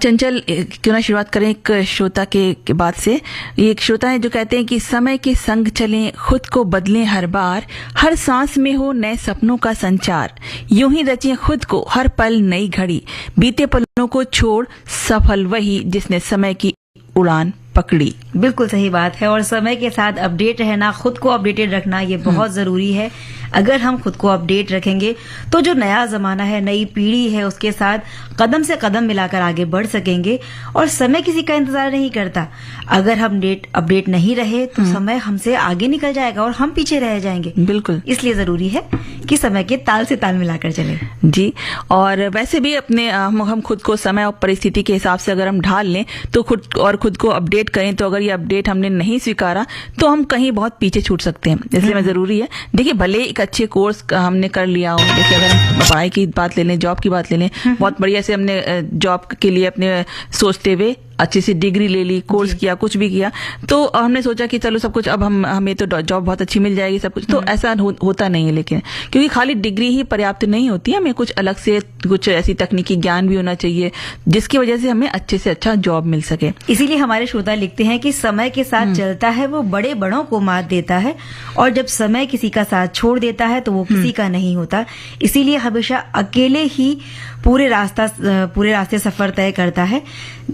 चंचल, क्यों ना शुरुआत करें एक श्रोता के बात से। ये एक श्रोता है जो कहते हैं कि समय के संग चलें, खुद को बदलें हर बार, हर सांस में हो नए सपनों का संचार, यूं ही रचें खुद को हर पल नई घड़ी, बीते पलों को छोड़ सफल वही जिसने समय की उड़ान पकड़ी। बिल्कुल सही बात है। और समय के साथ अपडेट रहना, खुद को अपडेटेड रखना, ये बहुत जरूरी है। अगर हम खुद को अपडेट रखेंगे तो जो नया जमाना है, नई पीढ़ी है, उसके साथ कदम से कदम मिलाकर आगे बढ़ सकेंगे। और समय किसी का इंतजार नहीं करता। अगर हम अपडेट नहीं रहे तो समय हमसे आगे निकल जाएगा और हम पीछे रह जाएंगे। बिल्कुल, इसलिए जरूरी है कि समय के ताल से ताल मिलाकर चले। जी, और वैसे भी अपने हम खुद को समय और परिस्थिति के हिसाब से अगर हम ढाल लें तो खुद को अपडेट करें, तो अगर ये अपडेट हमने नहीं स्वीकारा तो हम कहीं बहुत पीछे छूट सकते हैं। इसलिए जरूरी है, देखिए, भले एक अच्छे कोर्स हमने कर लिया हो, जैसे अगर हम पढ़ाई की बात ले लें, जॉब की बात ले लें, बहुत बढ़िया से हमने जॉब के लिए अपने सोचते हुए अच्छी सी डिग्री ले ली, कोर्स किया, कुछ भी किया, तो हमने सोचा कि चलो सब कुछ अब हमें तो जॉब बहुत अच्छी मिल जाएगी, सब कुछ। तो ऐसा होता नहीं है। लेकिन क्योंकि खाली डिग्री ही पर्याप्त नहीं होती है, हमें कुछ अलग से कुछ ऐसी तकनीकी ज्ञान भी होना चाहिए जिसकी वजह से हमें अच्छे से अच्छा जॉब मिल सके। इसीलिए हमारे श्रोता लिखते हैं कि समय के साथ चलता है वो बड़े बड़ों को मात देता है, और जब समय किसी का साथ छोड़ देता है तो वो किसी का नहीं होता। इसीलिए हमेशा अकेले ही पूरे रास्ते सफर तय करता है।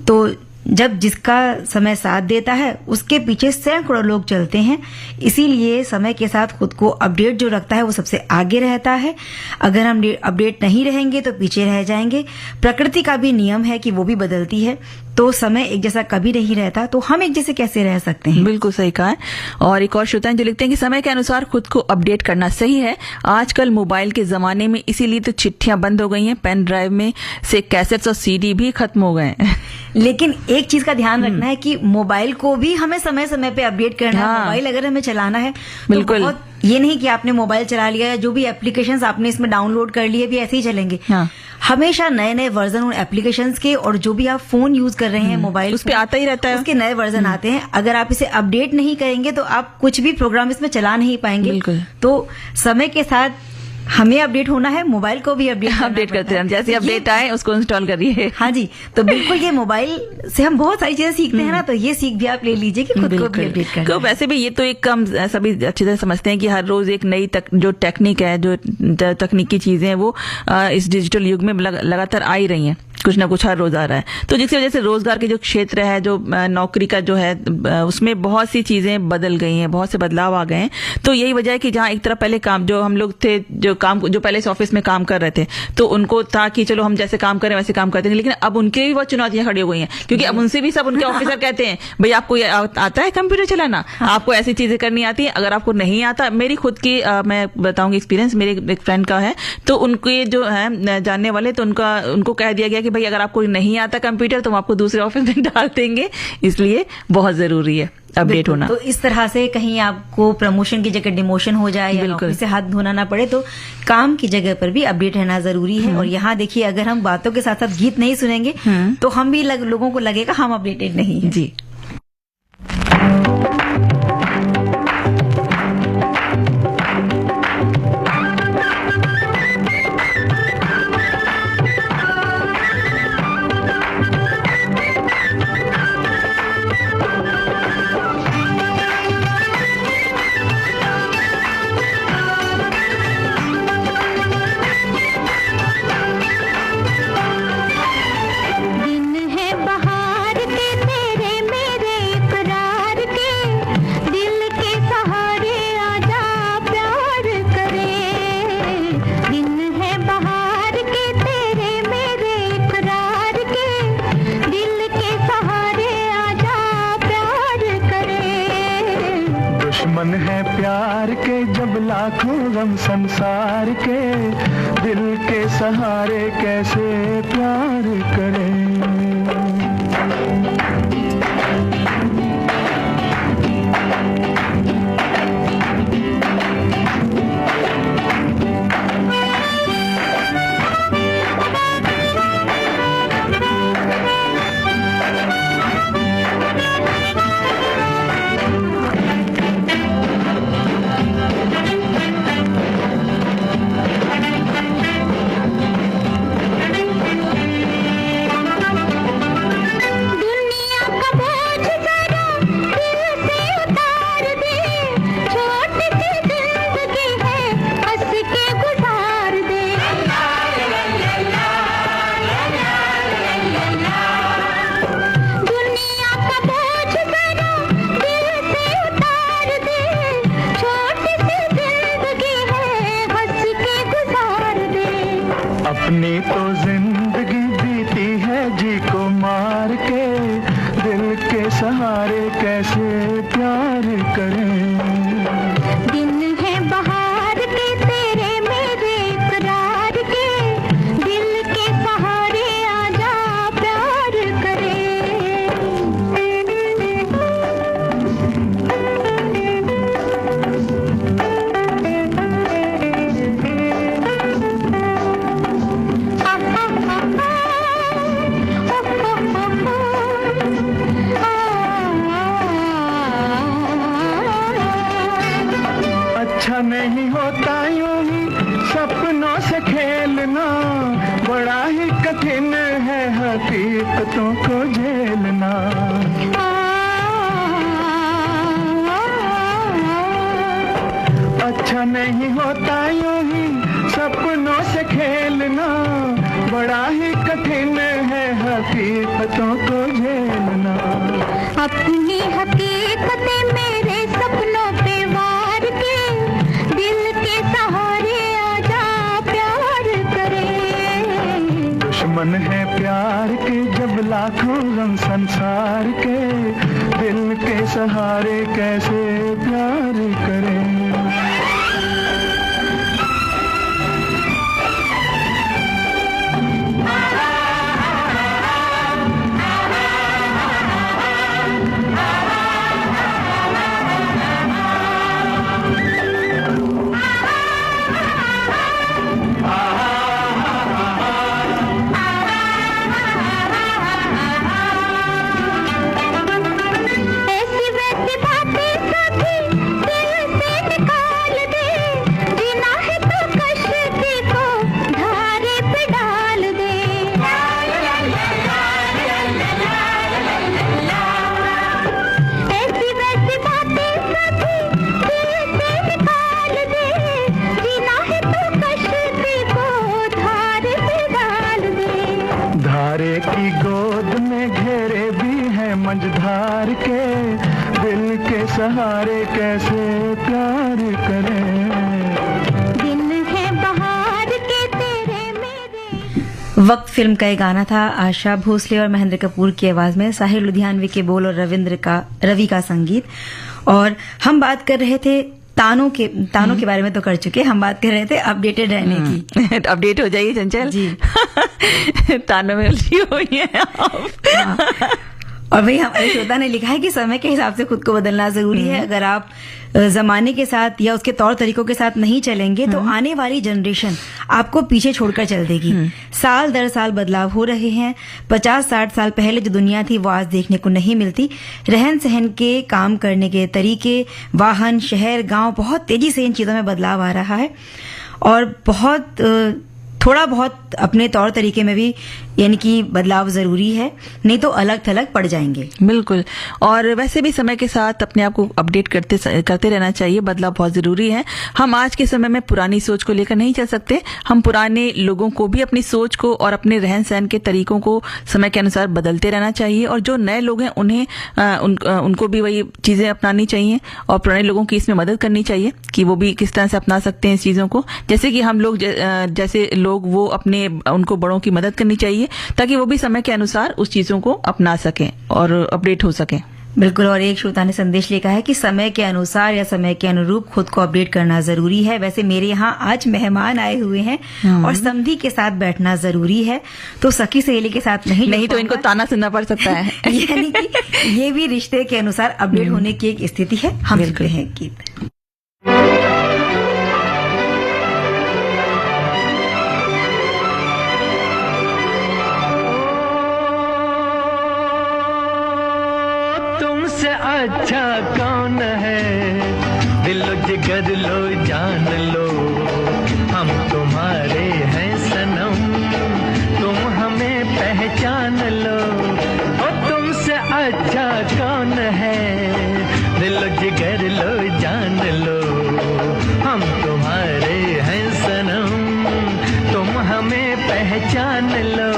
तो जब जिसका समय साथ देता है उसके पीछे सैकड़ों लोग चलते हैं। इसीलिए समय के साथ खुद को अपडेट जो रखता है वो सबसे आगे रहता है। अगर हम अपडेट नहीं रहेंगे तो पीछे रह जाएंगे। प्रकृति का भी नियम है कि वो भी बदलती है, तो समय एक जैसा कभी नहीं रहता, तो हम एक जैसे कैसे रह सकते हैं। बिल्कुल सही कहा है। और एक और श्रोता है जो लिखते हैं कि समय के अनुसार खुद को अपडेट करना सही है। आजकल मोबाइल के जमाने में इसीलिए तो चिट्ठियां बंद हो गई हैं, पेन ड्राइव में से कैसेट्स और सीडी भी खत्म हो गए हैं। लेकिन एक चीज का ध्यान रखना है कि मोबाइल को भी हमें समय समय पे अपडेट करना है। मोबाइल अगर हमें चलाना है बिल्कुल, तो ये नहीं कि आपने मोबाइल चला लिया या जो भी एप्लीकेशंस आपने इसमें डाउनलोड कर लिए भी ऐसे ही चलेंगे। हमेशा नए नए वर्जन उन एप्लीकेशंस के, और जो भी आप फोन यूज कर रहे हैं मोबाइल, उस पे आता ही रहता है, उसके नए वर्जन आते हैं। अगर आप इसे अपडेट नहीं करेंगे तो आप कुछ भी प्रोग्राम इसमें चला नहीं पाएंगे। तो समय के साथ हमें अपडेट होना है, मोबाइल को भी अपडेट करते हैं। जैसे अपडेट आए उसको इंस्टॉल करिए। हाँ जी, तो बिल्कुल ये मोबाइल से हम बहुत सारी चीजें सीखते हैं ना, तो ये सीख भी आप ले लीजिए कि खुद को भी अपडेट करना तो वैसे भी ये तो एक हम सभी अच्छी तरह समझते हैं कि हर रोज एक नई जो टेक्निक है, जो तकनीकी चीजें हैं, वो इस डिजिटल युग में लगातार आ ही रही हैं। कुछ ना कुछ हर रोज आ रहा है, तो जिसकी वजह से रोजगार के जो क्षेत्र है, जो नौकरी का जो है, उसमें बहुत सी चीजें बदल गई हैं, बहुत से बदलाव आ गए हैं। तो यही वजह है कि जहां एक तरफ पहले काम जो हम लोग थे, जो पहले इस ऑफिस में काम कर रहे थे, तो उनको था कि चलो हम जैसे काम करें वैसे काम करते हैं। लेकिन अब उनके भी बहुत चुनौतियां खड़ी हो गई हैं, क्योंकि अब उनसे भी सब उनके ऑफिसर कहते हैं, भाई आपको आता है कंप्यूटर चलाना, आपको ऐसी चीजें करनी आती है। अगर आपको नहीं आता, मेरी खुद की मैं बताऊंगी एक्सपीरियंस, मेरे एक फ्रेंड का है, तो उनके जो है जानने वाले, तो उनको कह दिया गया कि भाई अगर आपको नहीं आता कंप्यूटर तो हम आपको दूसरे ऑफिस में डाल देंगे। इसलिए बहुत जरूरी है अपडेट होना। तो इस तरह से कहीं आपको प्रमोशन की जगह डिमोशन हो जाए या नौकरी से हाथ धोना ना पड़े, तो काम की जगह पर भी अपडेट रहना जरूरी है। और यहाँ देखिए, अगर हम बातों के साथ साथ गीत नहीं सुनेंगे तो हम भी लोगों को लगेगा हम अपडेटेड नहीं है। जी, दिन है बहार के तेरे में दुश्मन है प्यार के जब लाखों गम संसार के, दिल के सहारे कैसे प्यार करें। अपनी तो जिंदगी बीती है जी को मार के, दिल के सहारे कैसे प्यार करें। दिन है बहार के तेरे मेरे इकरार के, दिल के सहारे आजा प्यार करें। अच्छा नहीं होता यूं ही सपनों से खेलना, बड़ा ही कठिन है हकीकतों को झेलना। अच्छा नहीं होता यूं ही सपनों से खेलना, बड़ा ही कठिन है हकीकतों को झेलना। अपनी हकीकतें मेरे सपनों पे वार के, दिल के सहारे आजा प्यार करें। दुश्मन है प्यार के जब लाखों गम संसार के, दिल के सहारे कैसे प्यार करें। ऐसी वैसी बातें सभी दिल से निकाल दे, जीना है तो कश्ती को धारे पे डाल दे। ऐसी वैसी बातें सभी दिल से निकाल दे, जीना है तो कश्ती को धारे पे डाल दे। धारे की गोद में घेरे भी है मझधार के, दिल के सहारे कैसे प्यार करें। दिन है बहार के तेरे मेरे। वक्त फिल्म का एक गाना था, आशा भोसले और महेंद्र कपूर की आवाज में, साहिर लुधियानवी के बोल और रवि का संगीत। और हम बात कर रहे थे तानों के बारे में तो कर चुके, हम बात कर रहे थे अपडेटेड रहने की। अपडेट हो जाइए चंचल जी। तानों में उलझी हुई है आप। और भाई हमारे श्रोता ने लिखा है कि समय के हिसाब से खुद को बदलना जरूरी है। अगर आप जमाने के साथ या उसके तौर तरीकों के साथ नहीं चलेंगे तो आने वाली जनरेशन आपको पीछे छोड़कर चल देगी। साल दर साल बदलाव हो रहे हैं। 50-60 साल पहले जो दुनिया थी वो आज देखने को नहीं मिलती। रहन सहन के, काम करने के तरीके, वाहन, शहर, गांव, बहुत तेजी से इन चीजों में बदलाव आ रहा है। और थोड़ा बहुत अपने तौर तरीके में भी यानी कि बदलाव जरूरी है, नहीं तो अलग थलग पड़ जाएंगे। बिल्कुल। और वैसे भी समय के साथ अपने आप को अपडेट करते रहना चाहिए। बदलाव बहुत जरूरी है। हम आज के समय में पुरानी सोच को लेकर नहीं चल सकते। हम पुराने लोगों को भी अपनी सोच को और अपने रहन सहन के तरीकों को समय के अनुसार बदलते रहना चाहिए। और जो नए लोग हैं उन्हें उनको भी वही चीजें अपनानी चाहिए और पुराने लोगों की इसमें मदद करनी चाहिए कि वो भी किस तरह से अपना सकते हैं इस चीजों को। जैसे कि हम लोग जैसे लोग वो उनको बड़ों की मदद करनी चाहिए ताकि वो भी समय के अनुसार उस चीजों को अपना सकें और अपडेट हो सकें। बिल्कुल। और एक श्रोता ने संदेश लिखा है कि समय के अनुसार या समय के अनुरूप खुद को अपडेट करना जरूरी है। वैसे मेरे यहाँ आज मेहमान आए हुए हैं और समधी के साथ बैठना जरूरी है, तो सखी सहेली के साथ नहीं तो इनको ताना सुनना पड़ सकता है। यानी कि ये भी रिश्ते के अनुसार अपडेट होने की एक स्थिति है। हम सुनते हैं गीत। अच्छा कौन है, दिलो जिगर लो जान लो, हम तुम्हारे हैं सनम, तुम हमें पहचान लो। ओ तुमसे अच्छा कौन है, दिलो जिगर लो जान लो, हम तुम्हारे हैं सनम, तुम हमें पहचान लो।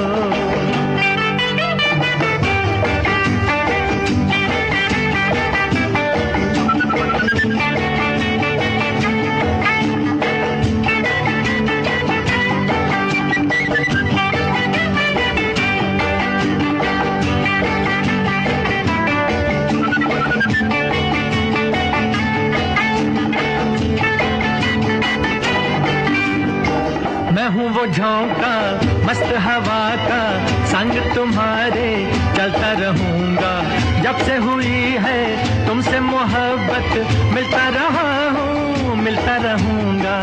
मैं हूँ वो झोंका मस्त हवा का, संग तुम्हारे चलता रहूंगा। जब से हुई है तुमसे मोहब्बत, मिलता रहा हूँ मिलता रहूंगा।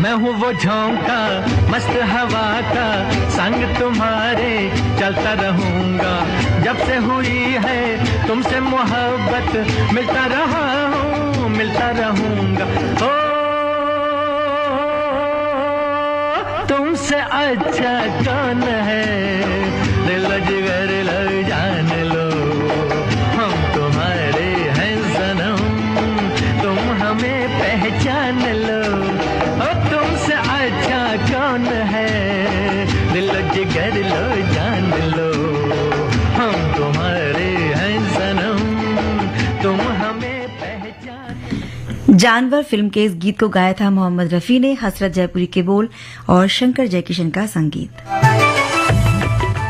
मैं हूँ वो झोंका मस्त हवा का, संग तुम्हारे चलता रहूंगा। जब से हुई है तुमसे मोहब्बत, मिलता रहा हूँ मिलता रहूंगा। ओ तुमसे अच्छा कौन है, दिल जिगर लो जान लो, हम तुम्हारे हैं सनम, तुम हमें पहचान लो। और तुमसे अच्छा कौन है, दिल जिगर लो जान लो, हम तुम्हारे हैं सनम, तुम हमें पहचान। जानवर फिल्म के इस गीत को गाया था मोहम्मद रफी ने, हसरत जयपुरी के बोल और शंकर जयकिशन का संगीत।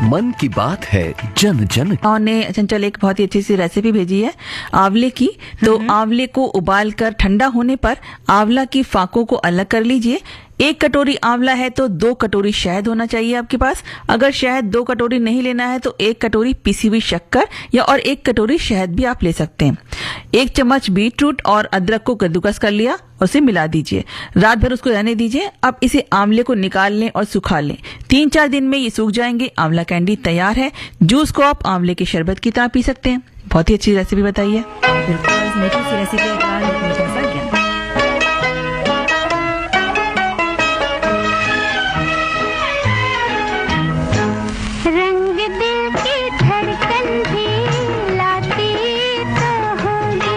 मन की बात है जन जन। ने चंचल एक बहुत ही अच्छी सी रेसिपी भेजी है आंवले की। तो आंवले को उबाल कर ठंडा होने पर आंवला की फाकों को अलग कर लीजिए। 1 कटोरी आंवला है तो 2 कटोरी शहद होना चाहिए आपके पास। अगर शहद 2 कटोरी नहीं लेना है तो 1 कटोरी पिसी हुई शक्कर या और 1 कटोरी शहद भी आप ले सकते हैं। 1 चम्मच बीट रूट और अदरक को कद्दूकस कर लिया, उसे मिला दीजिए। रात भर उसको रहने दीजिए। अब इसे आंवले को निकाल लें और सुखा लें। 3-4 दिन में ये सूख जाएंगे। आंवला कैंडी तैयार है। जूस को आप आंवले के शरबत की तरह पी सकते हैं। बहुत ही अच्छी रेसिपी बताइए। रंग दिल की धड़कन भी लाती तो होगी।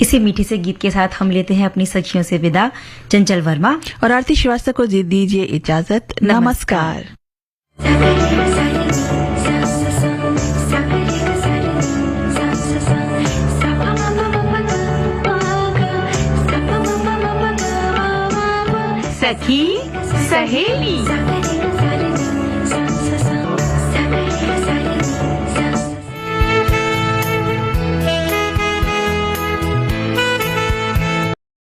इसी मीठे से गीत के साथ हम लेते हैं अपनी सखियों से विदा। चंचल वर्मा और आरती श्रीवास्तव को दीजिए इजाजत। नमस्कार। सखी सहेली।